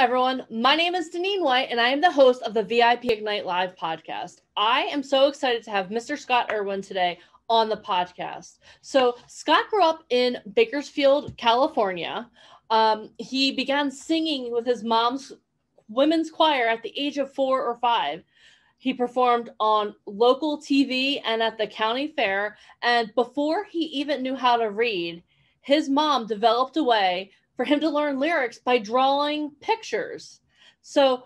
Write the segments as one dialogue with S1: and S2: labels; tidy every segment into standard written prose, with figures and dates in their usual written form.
S1: everyone. My name is Deneen White, and I am the host of the VIP Ignite Live podcast. I am so excited to have Mr. Scott Erwin today on the podcast. So, Scott grew up in Bakersfield, California. He began singing with his mom's women's choir at the age of 4 or 5. He performed on local TV and at the county fair. And before he even knew how to read, his mom developed a way for him to learn lyrics by drawing pictures. So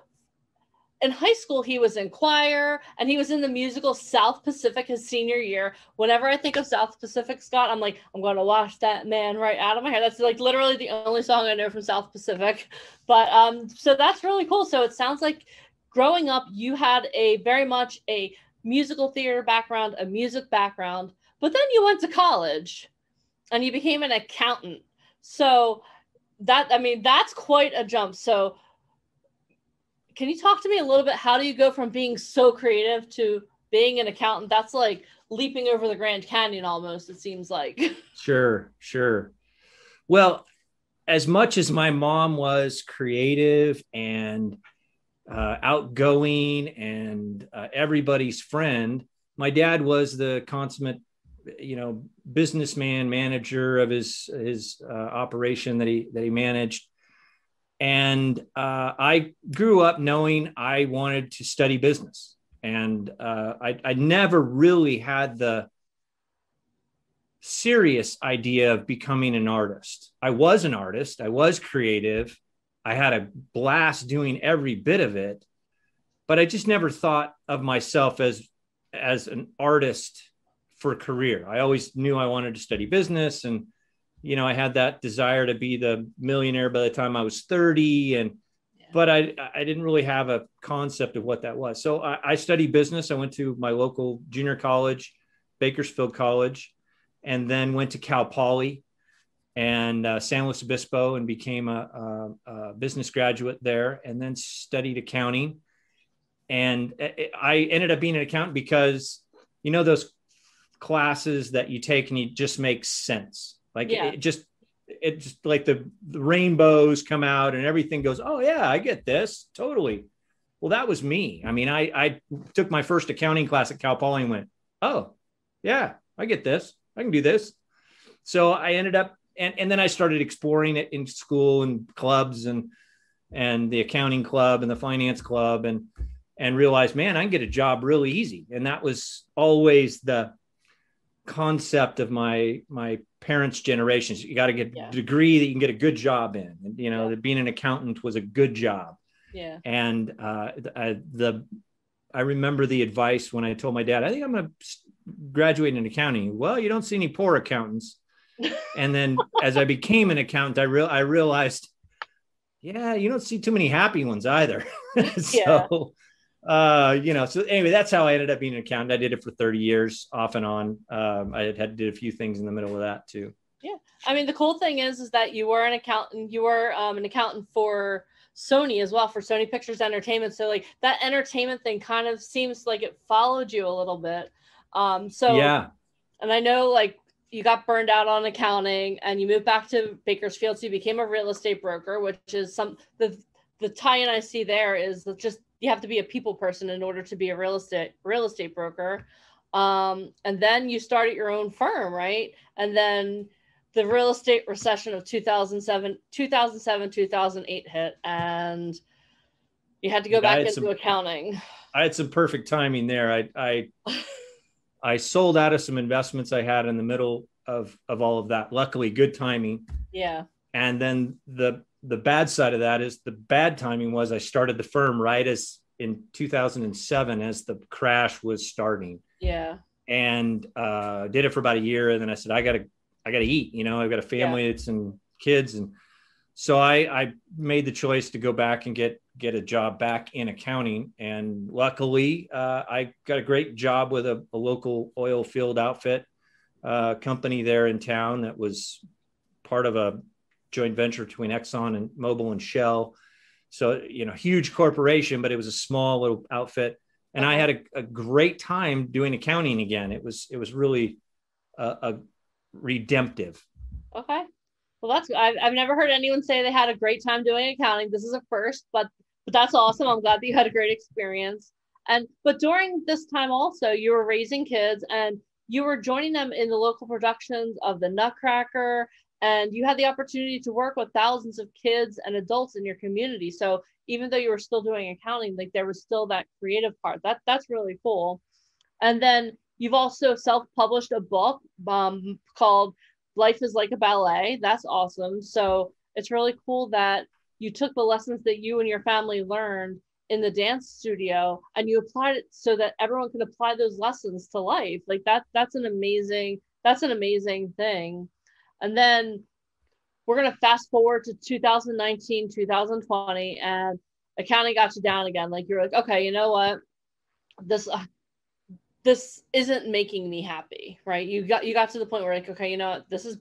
S1: in high school, he was in choir and he was in the musical South Pacific his senior year. Whenever I think of South Pacific, Scott, I'm like, I'm going to wash that man right out of my hair. That's like literally the only song I know from South Pacific. But so that's really cool. So it sounds like growing up, you had a very much a musical theater background, a music background, but then you went to college and you became an accountant. So that's quite a jump. So can you talk to me a little bit? How do you go from being so creative to being an accountant? That's like leaping over the Grand Canyon almost, it seems like.
S2: Sure. Well, as much as my mom was creative and outgoing and everybody's friend, my dad was the consummate businessman, manager of his operation that he managed. And I grew up knowing I wanted to study business. And I never really had the serious idea of becoming an artist. I was an artist. I was creative. I had a blast doing every bit of it, but I just never thought of myself as an artist for a career. I always knew I wanted to study business, and I had that desire to be the millionaire by the time I was 30, but I didn't really have a concept of what that was. So I studied business. I went to my local junior college, Bakersfield College, and then went to Cal Poly and San Luis Obispo and became a business graduate there, and then studied accounting. And I ended up being an accountant because, those classes that you take and it just makes sense. Like it just like the rainbows come out and everything goes, oh yeah, I get this. Totally. Well, that was me. I mean, I took my first accounting class at Cal Poly and went, oh yeah, I get this. I can do this. So I ended up, and then I started exploring it in school and clubs and the accounting club and the finance club and realized, man, I can get a job really easy. And that was always the concept of my parents' generations. You got to get a degree that you can get a good job in. And, that being an accountant was a good job.
S1: Yeah.
S2: And I remember the advice when I told my dad, I think I'm going to graduate in accounting. Well, you don't see any poor accountants. And then as I became an accountant, I realized, yeah, you don't see too many happy ones either. So anyway, that's how I ended up being an accountant. I did it for 30 years off and on. I had did a few things in the middle of that too.
S1: Yeah. I mean, the cool thing is that you were an accountant. You were an accountant for Sony as well, for Sony Pictures Entertainment. So like that entertainment thing kind of seems like it followed you a little bit. Yeah. And I know like you got burned out on accounting and you moved back to Bakersfield. So you became a real estate broker, which is the tie-in I see there is just, you have to be a people person in order to be a real estate broker. And then you started your own firm, right? And then the real estate recession of 2007, 2008 hit, and you had to go back into accounting.
S2: I had some perfect timing there. I sold out of some investments I had in the middle of all of that. Luckily, good timing.
S1: Yeah.
S2: And then the bad side of that is the bad timing was I started the firm right as in 2007 as the crash was starting.
S1: Yeah.
S2: And did it for about a year. And then I said, I gotta eat, I've got a family, it's and kids. And so I made the choice to go back and get a job back in accounting. And luckily I got a great job with a local oil field outfit company there in town that was part of a joint venture between Exxon and Mobil and Shell. So, huge corporation, but it was a small little outfit. And I had a great time doing accounting again. It was really a redemptive.
S1: Okay. Well, I've never heard anyone say they had a great time doing accounting. This is a first, but that's awesome. I'm glad that you had a great experience. But during this time also, you were raising kids and you were joining them in the local productions of the Nutcracker, and you had the opportunity to work with thousands of kids and adults in your community. So even though you were still doing accounting, like there was still that creative part. That's really cool. And then you've also self-published a book called Life is Like a Ballet. That's awesome. So it's really cool that you took the lessons that you and your family learned in the dance studio and you applied it so that everyone can apply those lessons to life. Like that's an amazing thing. And then we're going to fast forward to 2019, 2020, and accounting got you down again. Like you're like, okay, you know what? This isn't making me happy, right? You got to the point where like, okay, you know what? This is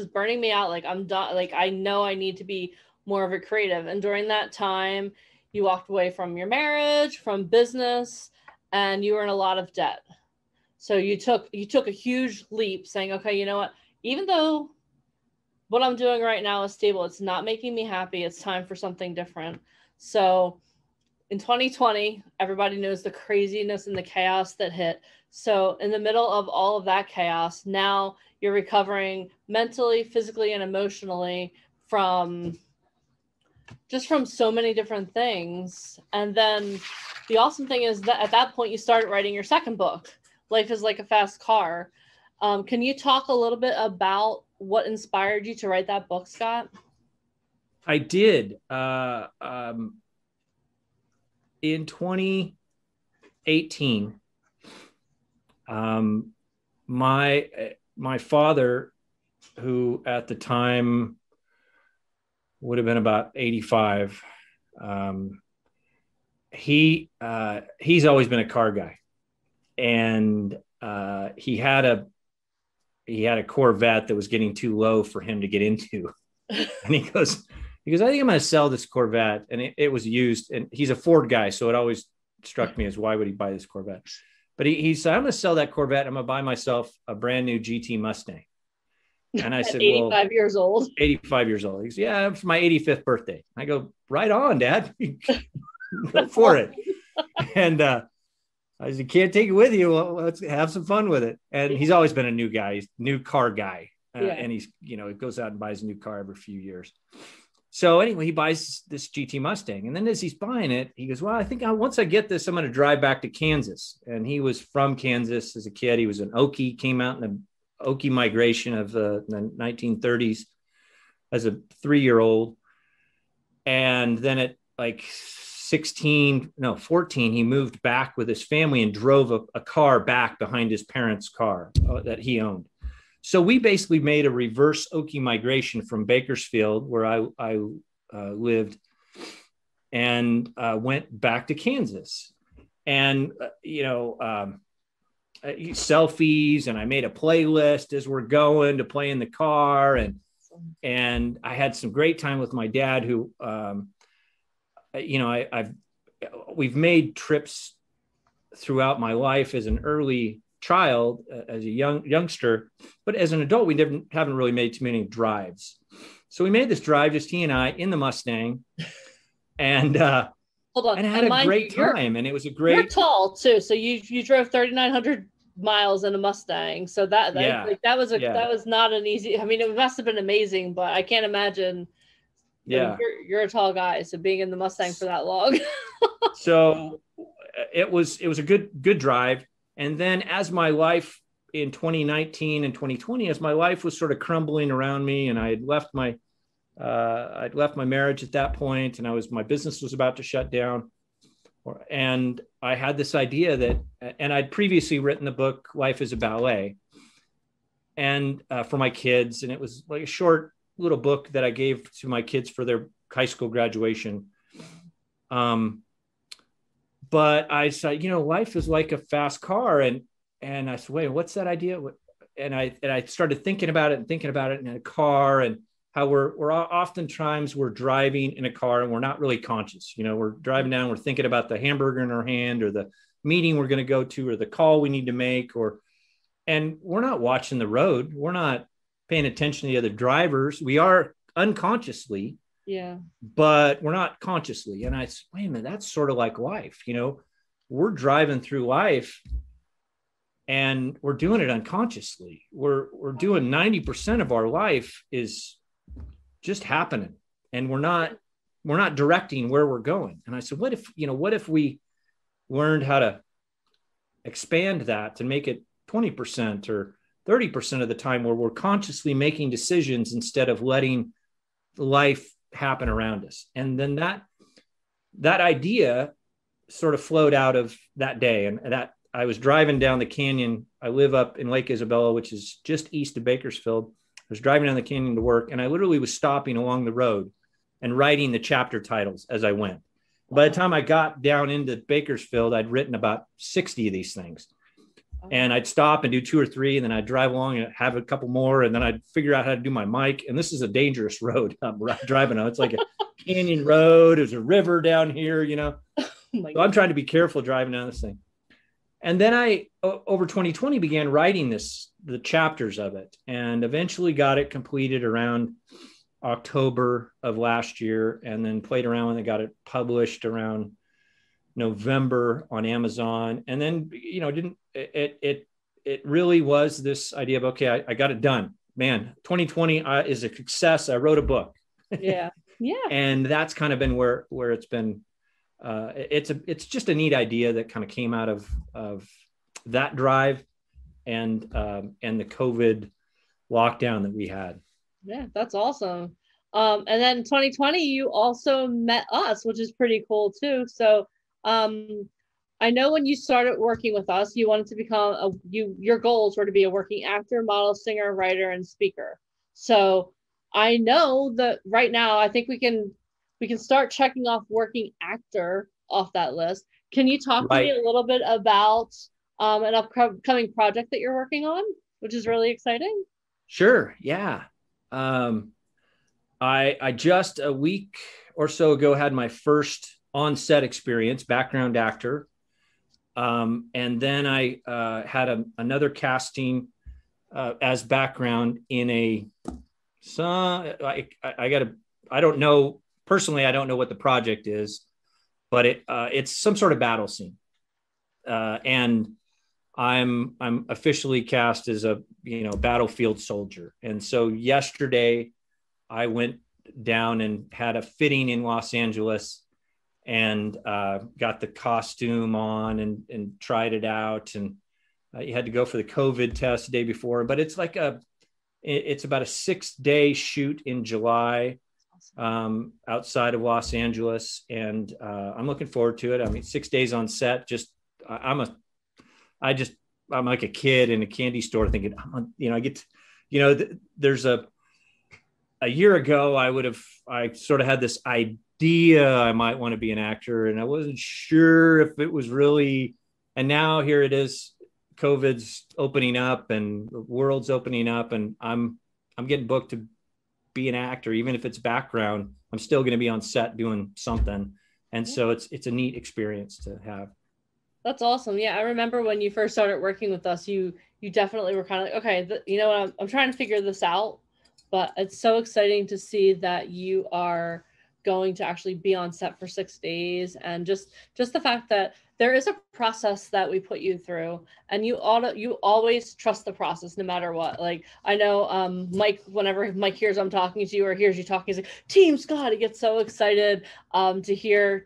S1: burning me out. Like I'm done. Like I know I need to be more of a creative. And during that time, you walked away from your marriage, from business, and you were in a lot of debt. So you took a huge leap saying, okay, you know what? Even though what I'm doing right now is stable, it's not making me happy. It's time for something different. So in 2020, everybody knows the craziness and the chaos that hit. So in the middle of all of that chaos, now you're recovering mentally, physically, and emotionally from so many different things. And then the awesome thing is that at that point, you started writing your second book, Life is Like a Fast Car. Can you talk a little bit about what inspired you to write that book, Scott?
S2: I did. In 2018, my father, who at the time would have been about 85, he's always been a car guy, and he had a Corvette that was getting too low for him to get into, and he goes, I think I'm going to sell this Corvette. And it was used, and he's a Ford guy. So it always struck me as why would he buy this Corvette? But he said, I'm going to sell that Corvette. I'm going to buy myself a brand new GT Mustang. And I said,
S1: 85 years old.
S2: 85 years old. He goes, yeah, it's my 85th birthday. I go, right on, Dad. Go for it. And I said, can't take it with you. Well, let's have some fun with it. And he's always been a new car guy. And he's, he goes out and buys a new car every few years. So anyway, he buys this GT Mustang. And then as he's buying it, he goes, well, I think once I get this, I'm going to drive back to Kansas. And he was from Kansas as a kid. He was an Okie, came out in the Okie migration of the 1930s as a 3-year-old. And then at like 14, he moved back with his family and drove a car back behind his parents' car that he owned. So we basically made a reverse Okie migration from Bakersfield, where I lived, and went back to Kansas. And, selfies, and I made a playlist as we're going to play in the car. And I had some great time with my dad, who, we've made trips throughout my life as an early child, as a youngster, but as an adult, we haven't really made too many drives. So we made this drive, just he and I, in the Mustang, and
S1: hold on,
S2: and I had a great time. And it was a great.
S1: You're tall too, so you drove 3,900 miles in a Mustang. So that was not an easy. I mean, it must have been amazing, but I can't imagine.
S2: Yeah,
S1: you're a tall guy, so being in the Mustang for that long.
S2: So it was a good drive. And then as my life in 2019 and 2020, as my life was sort of crumbling around me, and I'd left my marriage at that point, and my business was about to shut down. And I had this idea and I'd previously written the book, Life is a Ballet, and for my kids. And it was like a short little book that I gave to my kids for their high school graduation. But I said, life is like a fast car. And I said, wait, what's that idea? And I started thinking about it in a car, and how we're oftentimes we're driving in a car and we're not really conscious. We're driving down, we're thinking about the hamburger in our hand, or the meeting we're going to go to, or the call we need to make, and we're not watching the road. We're not paying attention to the other drivers. We are unconsciously, but we're not consciously. And I said, wait a minute, that's sort of like life. We're driving through life and we're doing it unconsciously. We're doing 90% of our life is just happening, and we're not directing where we're going. And I said, what if we learned how to expand that to make it 20% or 30% of the time where we're consciously making decisions instead of letting life happen around us. And then that idea sort of flowed out of that day. And that I was driving down the canyon. I live up in Lake Isabella, which is just east of Bakersfield. I was driving down the canyon to work, and I literally was stopping along the road and writing the chapter titles as I went. By the time I got down into Bakersfield, I'd written about 60 of these things. And I'd stop and do 2 or 3, and then I'd drive along and have a couple more, and then I'd figure out how to do my mic. And this is a dangerous road I'm driving on. It's like a canyon road. There's a river down here, So I'm trying to be careful driving down this thing. And then I, over 2020, began writing the chapters of it, and eventually got it completed around October of last year, and then played around when I got it published around November on Amazon. And then, it really was this idea of, okay, I got it done, man. 2020 is a success. I wrote a book.
S1: Yeah.
S2: And that's kind of been where it's been. It's just a neat idea that kind of came out of that drive and the COVID lockdown that we had.
S1: Yeah, that's awesome. And then 2020, you also met us, which is pretty cool too. So I know when you started working with us, you wanted to become your goals were to be a working actor, model, singer, writer, and speaker. So I know that right now, I think we can start checking off working actor off that list. Can you talk to me a little bit about an upcoming project that you're working on, which is really exciting?
S2: Sure. Yeah. I just a week or so ago had my first on-set experience, background actor. And then I had another casting as background in I don't know, personally, I don't know what the project is, but it's some sort of battle scene. And I'm officially cast as a, battlefield soldier. And so yesterday I went down and had a fitting in Los Angeles and got the costume on and tried it out. And you had to go for the COVID test the day before, but it's about a 6-day shoot in July outside of Los Angeles. And I'm looking forward to it. I mean, 6 days on set, I'm like a kid in a candy store thinking, there's a year ago, I sort of had this idea I might want to be an actor, and I wasn't sure if it was really, and now here it is, COVID's opening up and the world's opening up, and I'm getting booked to be an actor. Even if it's background, I'm still going to be on set doing something. And so it's a neat experience to have.
S1: That's awesome. Yeah. I remember when you first started working with us, you definitely were kind of like, okay, you know what, I'm trying to figure this out, but it's so exciting to see that you are going to actually be on set for 6 days. And just the fact that there is a process that we put you through, and you always trust the process no matter what. Like, I know Mike, whenever Mike hears I'm talking to you or hears you talking, he's like, Team Scott. He gets so excited to hear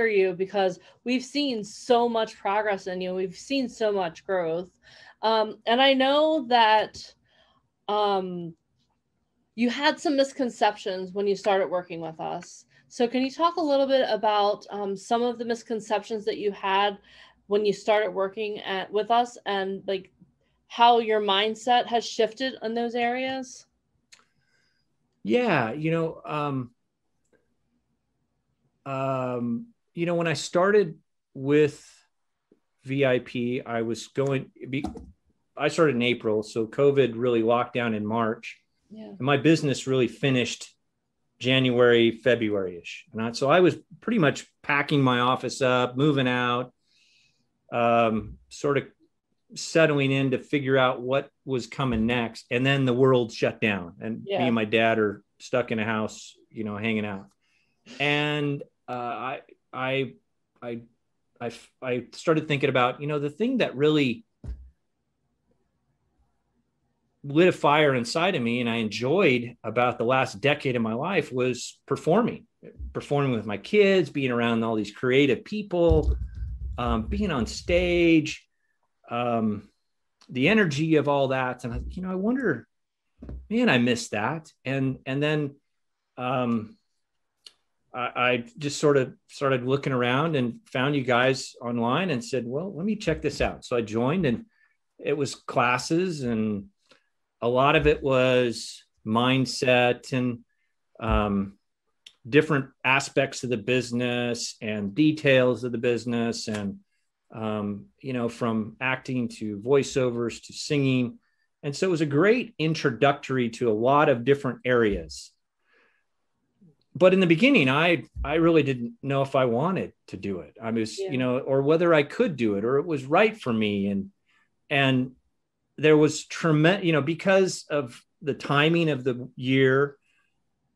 S1: you, because we've seen so much progress in you. We've seen so much growth. And I know that you had some misconceptions when you started working with us. So can you talk a little bit about some of the misconceptions that you had when you started working with us, and like how your mindset has shifted in those areas?
S2: Yeah, when I started with VIP, I started in April, so COVID really locked down in March.
S1: Yeah. And
S2: my business really finished January, February-ish. And so I was pretty much packing my office up, moving out, sort of settling in to figure out what was coming next. And then the world shut down, and me and my dad are stuck in a house, hanging out. And I started thinking about, the thing that really lit a fire inside of me and I enjoyed about the last decade of my life was performing with my kids, being around all these creative people, being on stage, the energy of all that. And I wonder, man, I miss that. And then I just sort of started looking around and found you guys online and said, well, let me check this out. So I joined, and it was classes, and a lot of it was mindset and different aspects of the business and details of the business. And, from acting to voiceovers to singing. And so it was a great introductory to a lot of different areas. But in the beginning, I really didn't know if I wanted to do it. I was, or whether I could do it, or it was right for me. And there was tremendous, because of the timing of the year,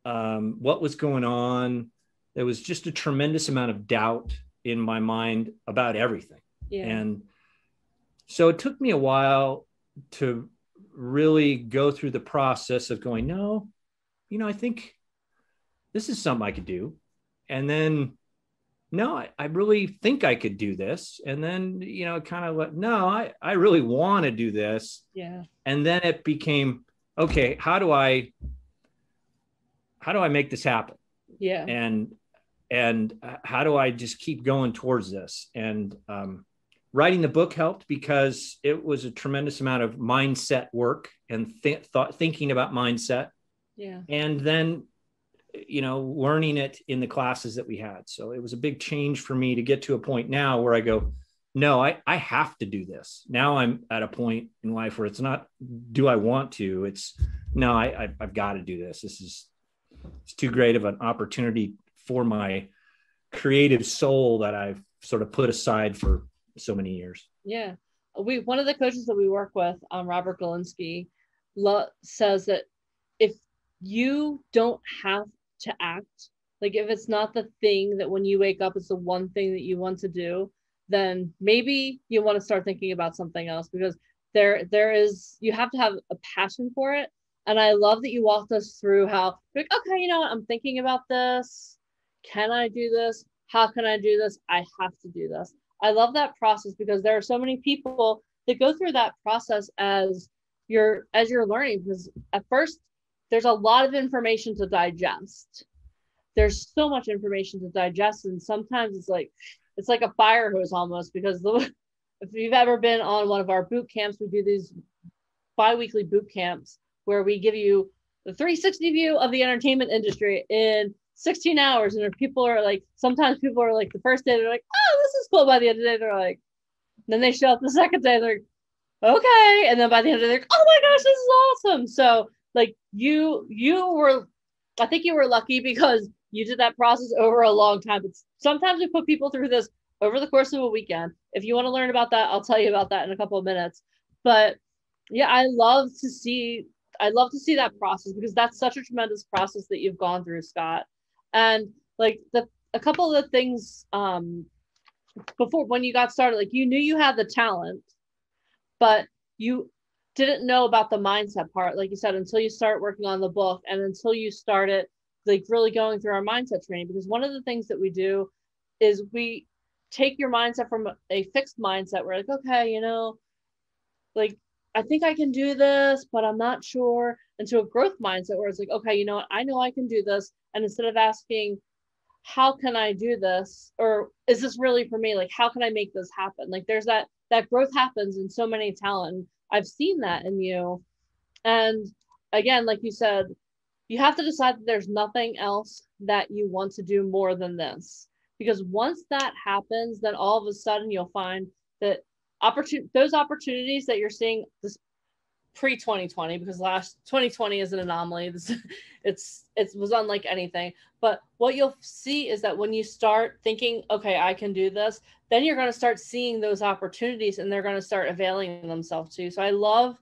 S2: what was going on, there was just a tremendous amount of doubt in my mind about everything. Yeah. And so it took me a while to really go through the process of going, no, I think this is something I could do. And then, no, I really think I could do this. And then, kind of like, no, I really want to do this.
S1: Yeah.
S2: And then it became, okay, how do I make this happen?
S1: Yeah.
S2: And how do I just keep going towards this? And writing the book helped because it was a tremendous amount of mindset work and thinking about mindset.
S1: Yeah.
S2: And then, learning it in the classes that we had. So it was a big change for me to get to a point now where I go, no, I have to do this. Now I'm at a point in life where it's not, do I want to? It's, no, I've got to do this. It's too great of an opportunity for my creative soul that I've sort of put aside for so many years.
S1: Yeah. One of the coaches that we work with, Robert Galinsky, says that if you don't have to act, like if it's not the thing that when you wake up is the one thing that you want to do, then maybe you want to start thinking about something else, because you have to have a passion for it. And I love that you walked us through how, like, okay, you know what, I'm thinking about this. Can I do this? How can I do this? I have to do this. I love that process, because there are so many people that go through that process as you're learning, because at first there's a lot of information to digest. There's so much information to digest. And sometimes it's like a fire hose almost, because if you've ever been on one of our boot camps, we do these bi-weekly boot camps where we give you the 360 view of the entertainment industry in 16 hours. And sometimes people are like, the first day, they're like, oh, this is cool. By the end of the day, they're like, then they show up the second day, they're like, okay. And then by the end of the day, they're like, oh my gosh, this is awesome. So like I think you were lucky because you did that process over a long time. But sometimes we put people through this over the course of a weekend. If you want to learn about that, I'll tell you about that in a couple of minutes. But yeah, I love to see that process, because that's such a tremendous process that you've gone through, Scott. And like a couple of the things before, when you got started, like you knew you had the talent, but you didn't know about the mindset part, like you said, until you start working on the book and until you started like really going through our mindset training. Because one of the things that we do is we take your mindset from a fixed mindset. We're like, okay, like I think I can do this, but I'm not sure, into a growth mindset where it's like, okay, you know what, I know I can do this. And instead of asking, how can I do this? Or is this really for me? Like, how can I make this happen? Like there's that growth happens in so many talent. I've seen that in you. And again, like you said, you have to decide that there's nothing else that you want to do more than this. Because once that happens, then all of a sudden you'll find that those opportunities that you're seeing this pre-2020, because last 2020 is an anomaly. It was unlike anything. But what you'll see is that when you start thinking, okay, I can do this, then you're going to start seeing those opportunities and they're going to start availing themselves to you. So I love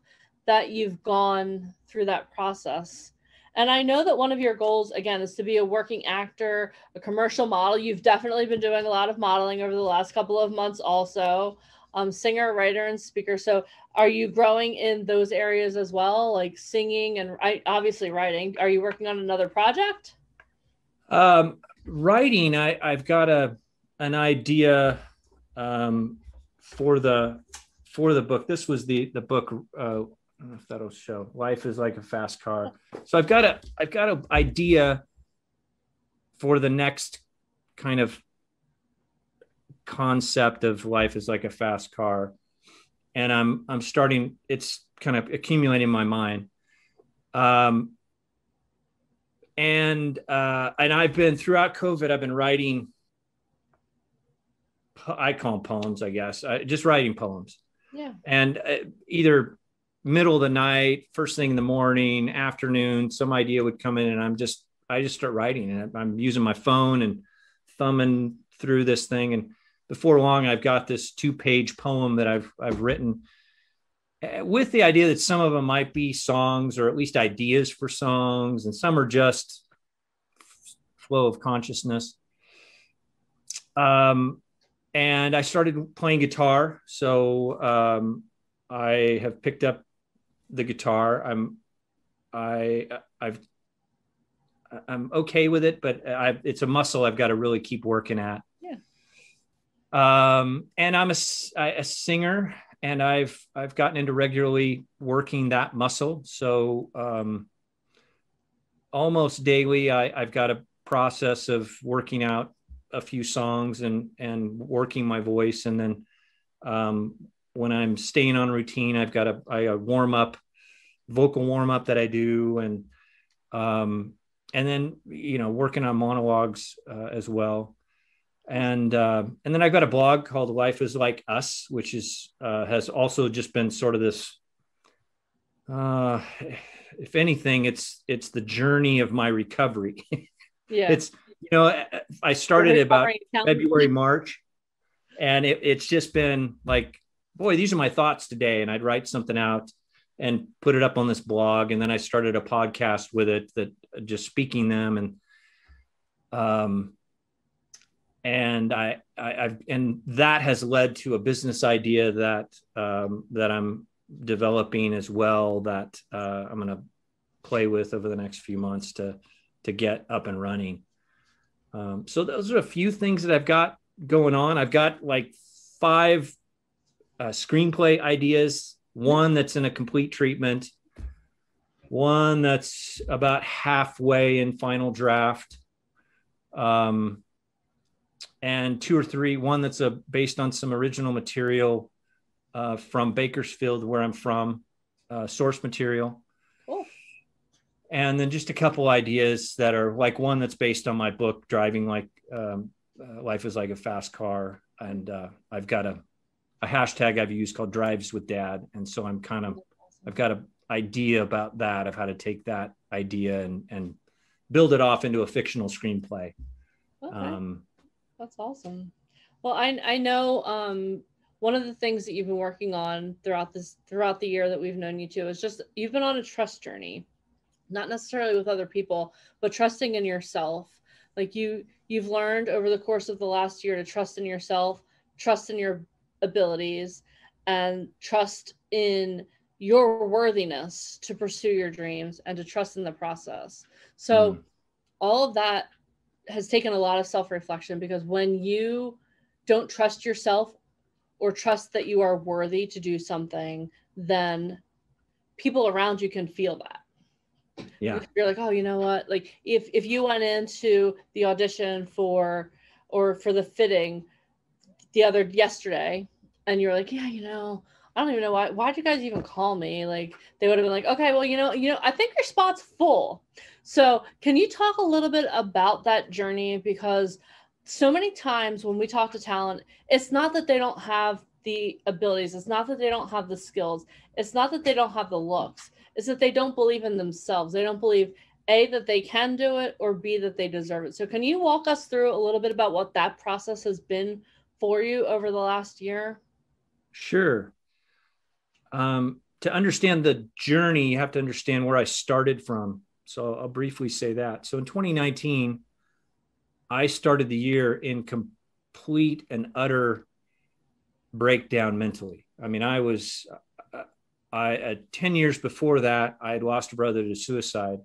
S1: that you've gone through that process. And I know that one of your goals, again, is to be a working actor, a commercial model. You've definitely been doing a lot of modeling over the last couple of months also. Singer, writer, and speaker. So are you growing in those areas as well, like singing and obviously writing? Are you working on another project?
S2: Writing, I've got an idea for the book. This was the book. I don't know if that'll show. Life is like a fast car. So I've got an idea for the next kind of concept of life is like a fast car, and I'm starting. It's kind of accumulating in my mind. And I've been throughout COVID, I've been writing, I call them poems, I guess, just writing poems.
S1: Yeah.
S2: And either middle of the night, first thing in the morning, afternoon, some idea would come in and I just start writing, and I'm using my phone and thumbing through this thing. And before long, I've got this 2-page poem that I've written, with the idea that some of them might be songs or at least ideas for songs, and some are just flow of consciousness. And I started playing guitar. So I have picked up the guitar. I'm okay with it, but it's a muscle I've got to really keep working at.
S1: Yeah.
S2: And I'm a singer, and I've gotten into regularly working that muscle. So almost daily, I've got a process of working out a few songs and working my voice. And then when I'm staying on routine, I've got a vocal warm up that I do. And then, working on monologues as well. And then I've got a blog called Life is Like Us, which has also just been sort of this, if anything, it's the journey of my recovery.
S1: Yeah.
S2: It's, I started about February, March, and it's just been like, boy, these are my thoughts today. And I'd write something out and put it up on this blog. And then I started a podcast with it, that just speaking them. And and that has led to a business idea that I'm developing as well, that I'm going to play with over the next few months to get up and running. So those are a few things that I've got going on. I've got like 5 screenplay ideas, one that's in a complete treatment, one that's about halfway in final draft, and 2 or 3, one that's based on some original material from Bakersfield, where I'm from, source material.
S1: Cool.
S2: And then just a couple ideas that are like one that's based on my book, Driving Like Life is Like a Fast Car. And I've got a hashtag I've used called Drives with Dad. And so I've got an idea about that, of how to take that idea and build it off into a fictional screenplay.
S1: Okay. That's awesome. Well, I know one of the things that you've been working on throughout the year that we've known you too is just you've been on a trust journey, not necessarily with other people, but trusting in yourself. Like you've learned over the course of the last year to trust in yourself, trust in your abilities, and trust in your worthiness to pursue your dreams and to trust in the process. So all of that has taken a lot of self-reflection, because when you don't trust yourself or trust that you are worthy to do something, then people around you can feel that.
S2: Yeah.
S1: You're like, oh, you know what? Like if you went into the audition for the fitting yesterday and you're like, yeah, I don't even know why'd you guys even call me? Like they would have been like, okay, well, I think your spot's full. So can you talk a little bit about that journey? Because so many times when we talk to talent, it's not that they don't have the abilities. It's not that they don't have the skills. It's not that they don't have the looks. It's that they don't believe in themselves. They don't believe, A, that they can do it, or B, that they deserve it. So can you walk us through a little bit about what that process has been for you over the last year?
S2: Sure. To understand the journey, you have to understand where I started from. So I'll briefly say that. So in 2019, I started the year in complete and utter breakdown mentally. I mean, I 10 years before that, I had lost a brother to suicide,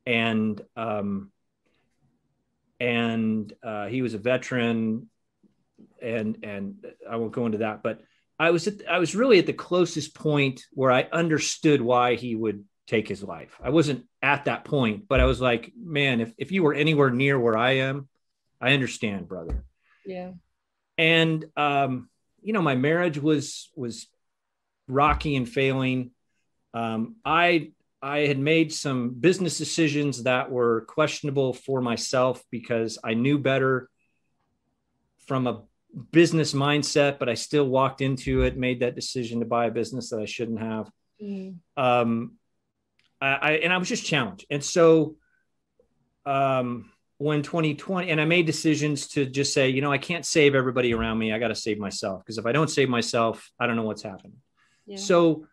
S2: and he was a veteran, and I won't go into that, but I was really at the closest point where I understood why he would take his life. I wasn't at that point, but I was like, man, if you were anywhere near where I am, I understand, brother.
S1: Yeah.
S2: And, my marriage was rocky and failing. I had made some business decisions that were questionable for myself because I knew better from a business mindset, but I still walked into it, made that decision to buy a business that I shouldn't have. And I was just challenged. And so, when 2020, and I made decisions to just say, I can't save everybody around me. I got to save myself. Because if I don't save myself, I don't know what's happening. Yeah. So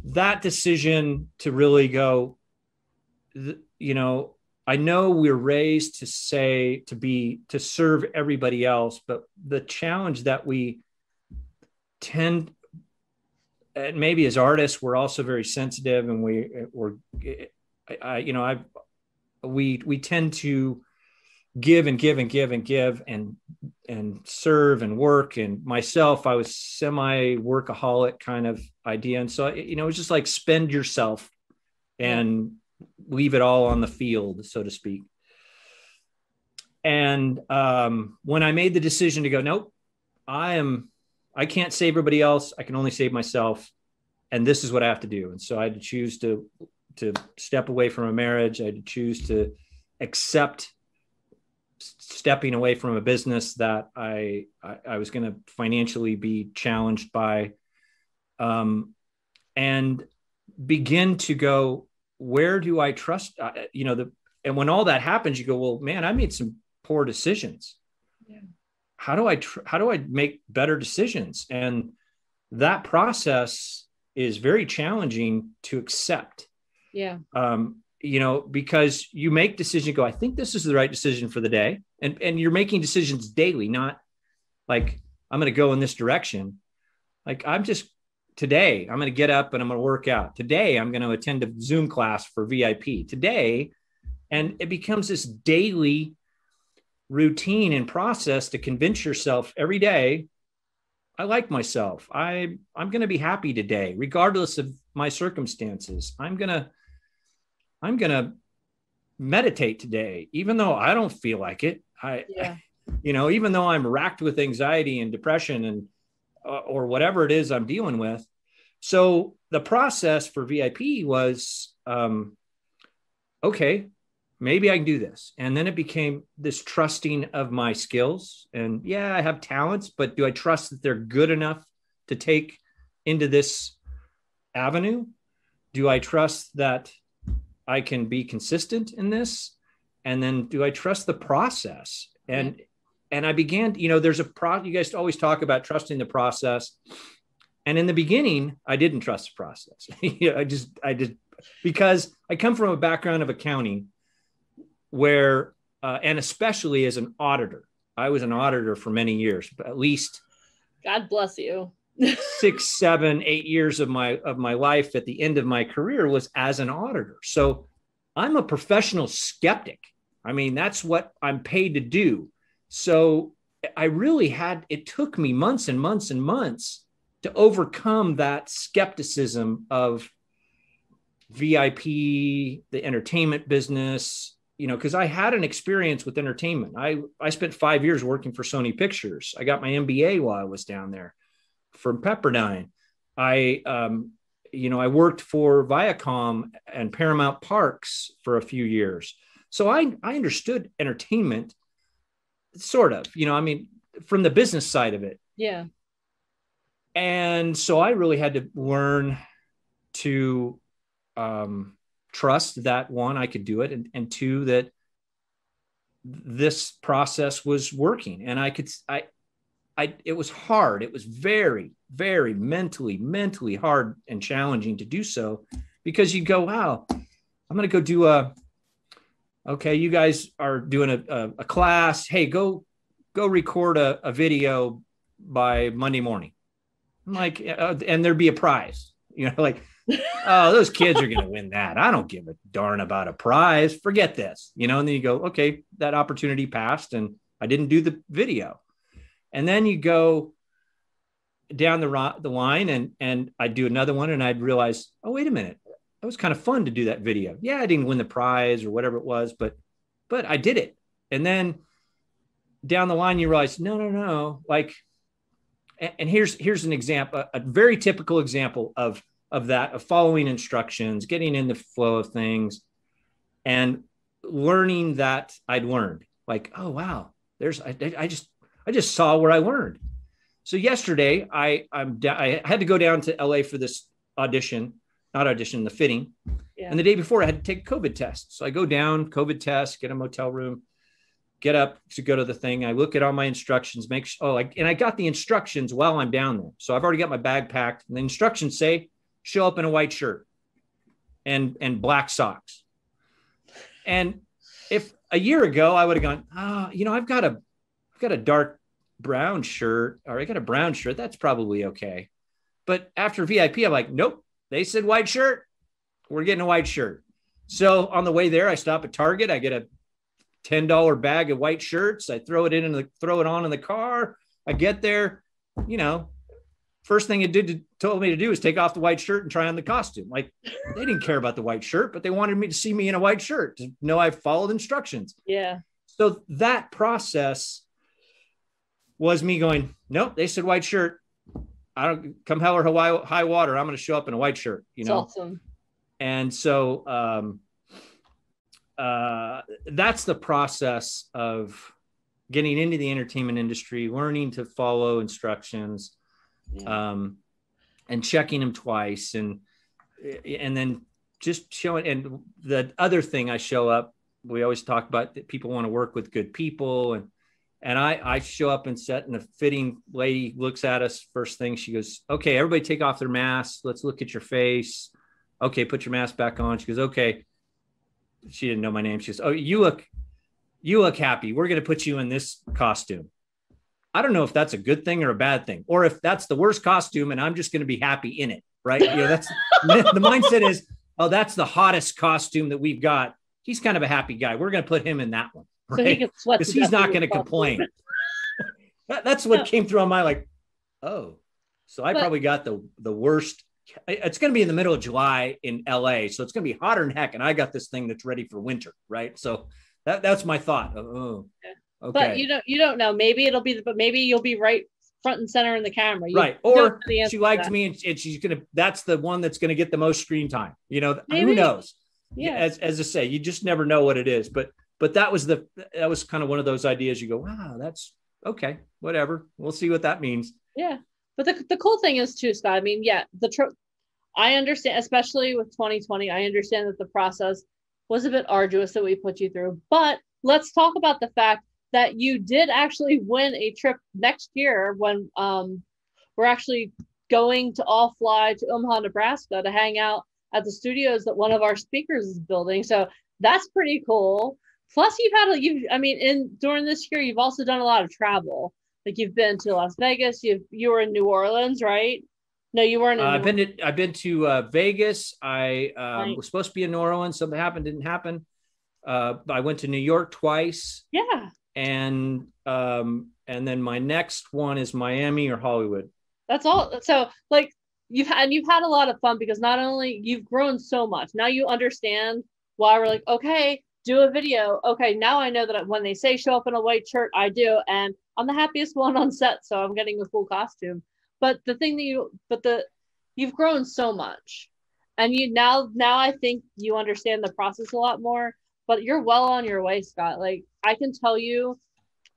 S2: that decision to really go, I know we're raised to serve everybody else, but the challenge that we tend, and maybe as artists, we're also very sensitive, and we tend to give and give and give and give and serve and work. And myself, I was semi workaholic kind of idea. And so, it was just like spend yourself and leave it all on the field, so to speak. And when I made the decision to go, nope, I can't save everybody else. I can only save myself. And this is what I have to do. And so I had to choose to step away from a marriage. I had to choose to accept stepping away from a business that I was going to financially be challenged by, and begin to go, where do I trust? And when all that happens, you go, well, man, I made some poor decisions. Yeah. How do I make better decisions? And that process is very challenging to accept. Yeah. Because you make decisions, go, I think this is the right decision for the day. And you're making decisions daily, not like, I'm going to go in this direction. Like today, I'm going to get up and I'm going to work out. Today, I'm going to attend a Zoom class for VIP today. And it becomes this daily routine and process to convince yourself every day, I like myself. I'm going to be happy today, regardless of my circumstances. I'm going to meditate today, even though I don't feel like it. Even though I'm racked with anxiety and depression and, or whatever it is I'm dealing with. So the process for VIP was, okay, maybe I can do this. And then it became this trusting of my skills. And yeah, I have talents, but do I trust that they're good enough to take into this avenue? Do I trust that I can be consistent in this? And then do I trust the process? And I began, there's you guys always talk about trusting the process. And in the beginning, I didn't trust the process. I just, because I come from a background of accounting where, and especially as an auditor, I was an auditor for many years, but at least,
S1: God bless you.
S2: 6, 7, 8 years of my life at the end of my career was as an auditor. So I'm a professional skeptic. I mean, that's what I'm paid to do. So I really it took me months and months and months to overcome that skepticism of VIP, the entertainment business, because I had an experience with entertainment. I spent 5 years working for Sony Pictures. I got my MBA while I was down there from Pepperdine. I worked for Viacom and Paramount Parks for a few years. So I understood entertainment, sort of, from the business side of it.
S1: Yeah.
S2: And so I really had to learn to trust that, one, I could do it, and two, that this process was working. And it was hard. It was very, very mentally hard and challenging to do so, because you go, wow, I'm going to go do okay, you guys are doing a class. Hey, go record a video by Monday morning. I'm like, and there'd be a prize, like, oh, those kids are going to win that. I don't give a darn about a prize. Forget this, and then you go, okay, that opportunity passed and I didn't do the video. And then you go down the line and I'd do another one and I'd realize, oh, wait a minute. It was kind of fun to do that video. Yeah, I didn't win the prize or whatever it was, but I did it. And then down the line, you realize, no. Like, and here's an example, a very typical example of that, of following instructions, getting in the flow of things, and learning that I'd learned. Like, oh wow, I just saw where I learned. So yesterday, I had to go down to LA for this the fitting. Yeah. And the day before I had to take a COVID test. So I go down, COVID test, get a motel room, get up to go to the thing. I look at all my instructions, and I got the instructions while I'm down there. So I've already got my bag packed. And the instructions say, show up in a white shirt and black socks. And if a year ago I would have gone, I've got a dark brown shirt, or I got a brown shirt, that's probably okay. But after VIP, I'm like, nope. They said white shirt. We're getting a white shirt. So on the way there, I stop at Target. I get a $10 bag of white shirts. I throw it on in the car. I get there, first thing it told me to do is take off the white shirt and try on the costume. Like, they didn't care about the white shirt, but they wanted me to see me in a white shirt to know I followed instructions.
S1: Yeah. So
S2: that process was me going, nope, they said white shirt. I don't, come hell or high water, I'm going to show up in a white shirt, That's
S1: awesome.
S2: And so that's the process of getting into the entertainment industry, learning to follow instructions, and checking them twice, and then just showing. And the other thing, I show up, we always talk about that people want to work with good people, and I show up and set, and the fitting lady looks at us first thing. She goes, okay, everybody take off their masks. Let's look at your face. Okay, put your mask back on. She goes, okay. She didn't know my name. She goes, oh, you look happy. We're going to put you in this costume. I don't know if that's a good thing or a bad thing, or if that's the worst costume and I'm just going to be happy in it. Right. That's the mindset is, oh, that's the hottest costume that we've got. He's kind of a happy guy. We're going to put him in that one. Right? Because he's not going to complain. That's what came through on my, like, oh, so I probably got the worst. It's going to be in the middle of July in LA. So it's going to be hotter than heck. And I got this thing that's ready for winter. Right. So that's my thought. Oh, okay.
S1: But you don't know. Maybe maybe you'll be right front and center in the camera.
S2: Right. Or she liked me and she's that's the one that's going to get the most screen time. Who knows? Yeah. As I say, you just never know what it is. But that was kind of one of those ideas. You go, wow, that's okay, whatever. We'll see what that means.
S1: Yeah. But the cool thing is too, Scott, I mean, yeah, I understand, especially with 2020, I understand that the process was a bit arduous that we put you through, but let's talk about the fact that you did actually win a trip next year when we're actually going to all fly to Omaha, Nebraska to hang out at the studios that one of our speakers is building. So that's pretty cool. Plus during this year, you've also done a lot of travel. Like, you've been to Las Vegas. You were in New Orleans, right? No, you weren't. I've
S2: been to Vegas. I was supposed to be in New Orleans. Something happened, didn't happen. I went to New York twice.
S1: Yeah.
S2: And then my next one is Miami or Hollywood.
S1: That's all. So, like, you've had a lot of fun, because not only you've grown so much, now you understand why we're like, okay, do a video. Okay, now I know that when they say show up in a white shirt, I do, and I'm the happiest one on set, so I'm getting a full costume. But the thing that you've grown so much, and you now I think you understand the process a lot more. But you're well on your way, Scott. Like, I can tell you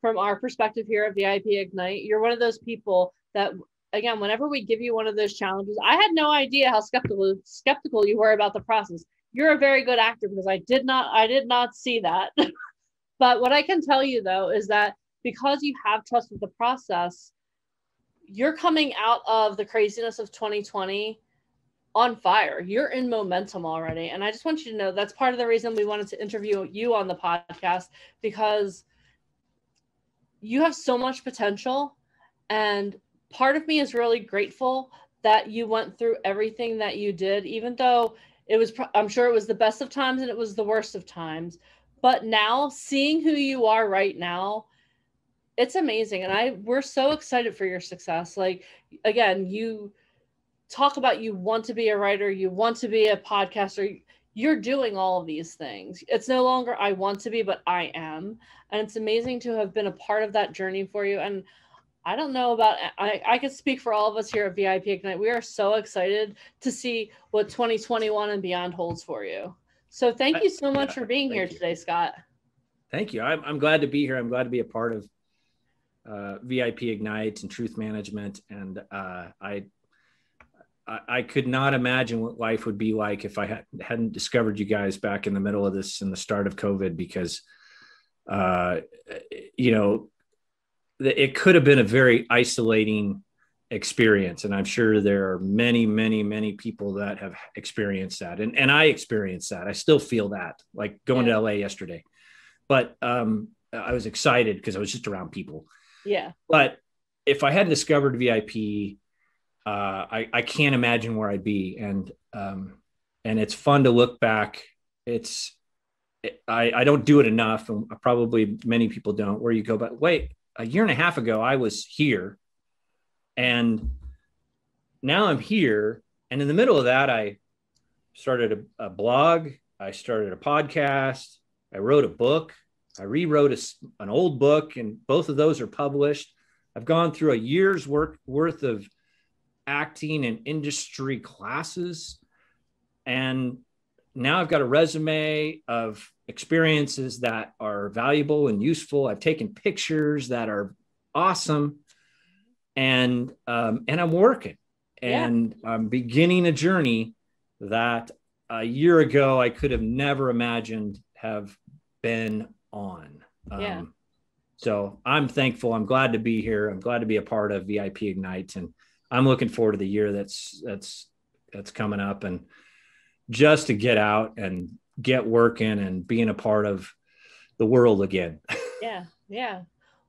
S1: from our perspective here at VIP Ignite, you're one of those people that again, whenever we give you one of those challenges, I had no idea how skeptical you were about the process. You're a very good actor because I did not see that. But what I can tell you though is that because you have trust with the process, you're coming out of the craziness of 2020 on fire. You're in momentum already. And I just want you to know that's part of the reason we wanted to interview you on the podcast, because you have so much potential. And part of me is really grateful that you went through everything that you did, even though it was, I'm sure it was the best of times and it was the worst of times. But now seeing who you are right now, it's amazing. And we're so excited for your success. Like, again, you talk about you want to be a writer, you want to be a podcaster, you're doing all of these things. It's no longer I want to be, but I am. And it's amazing to have been a part of that journey for you. And I don't know about, I could speak for all of us here at VIP Ignite. We are so excited to see what 2021 and beyond holds for you. So thank you so much for being here today, Scott.
S2: Thank you. I'm glad to be here. I'm glad to be a part of VIP Ignite and Truth Management. And I could not imagine what life would be like if I hadn't discovered you guys back in the middle of this, in the start of COVID, because, it could have been a very isolating experience. And I'm sure there are many, many, many people that have experienced that. And I experienced that. I still feel that, like going to LA yesterday. But I was excited because I was just around people.
S1: Yeah.
S2: But if I hadn't discovered VIP, I can't imagine where I'd be. And it's fun to look back. I don't do it enough, and probably many people don't, where you go, but wait, a year and a half ago, I was here and now I'm here. And in the middle of that, I started a blog. I started a podcast. I wrote a book. I rewrote an old book, and both of those are published. I've gone through a year's worth of acting and industry classes. And now I've got a resume of experiences that are valuable and useful. I've taken pictures that are awesome, and I'm working, and I'm beginning a journey that a year ago I could have never imagined have been on. So I'm thankful. I'm glad to be here. I'm glad to be a part of VIP Ignite, and I'm looking forward to the year that's coming up, and just to get out and get working and being a part of the world again.
S1: Yeah.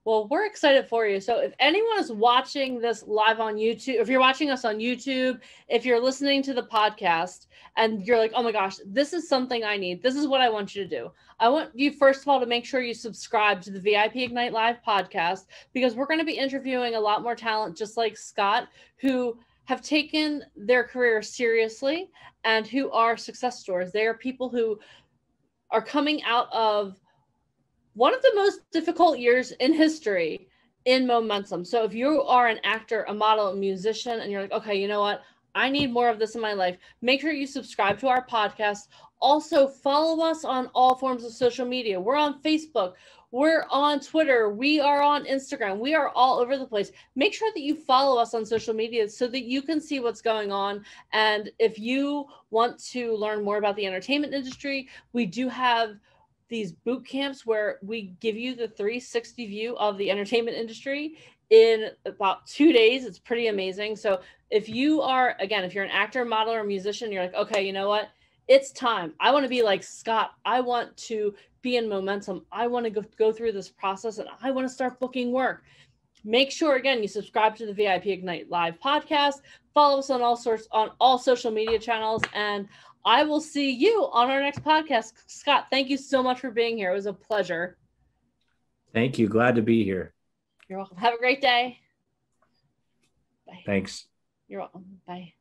S1: Well, we're excited for you. So if anyone is watching this live on YouTube, if you're watching us on YouTube, if you're listening to the podcast and you're like, oh my gosh, this is something I need, this is what I want you to do. I want you, first of all, to make sure you subscribe to the VIP Ignite Live podcast, because we're going to be interviewing a lot more talent just like Scott, who have taken their career seriously and who are success stories. They are people who are coming out of one of the most difficult years in history in momentum. So if you are an actor, a model, a musician, and you're like, okay, you know what? I need more of this in my life. Make sure you subscribe to our podcast. Also, follow us on all forms of social media. We're on Facebook. We're on Twitter. We are on Instagram. We are all over the place. Make sure that you follow us on social media so that you can see what's going on. And if you want to learn more about the entertainment industry, we do have these boot camps where we give you the 360 view of the entertainment industry in about 2 days. It's pretty amazing. So if you are, again, if you're an actor, model, or musician, you're like, okay, you know what? It's time. I want to be like Scott. I want to be in momentum. I want to go through this process, and I want to start booking work. Make sure, again, you subscribe to the VIP Ignite Live podcast. Follow us on all social media channels, and I will see you on our next podcast. Scott, thank you so much for being here. It was a pleasure.
S2: Thank you. Glad to be here.
S1: You're welcome. Have a great day. Bye.
S2: Thanks.
S1: You're welcome. Bye.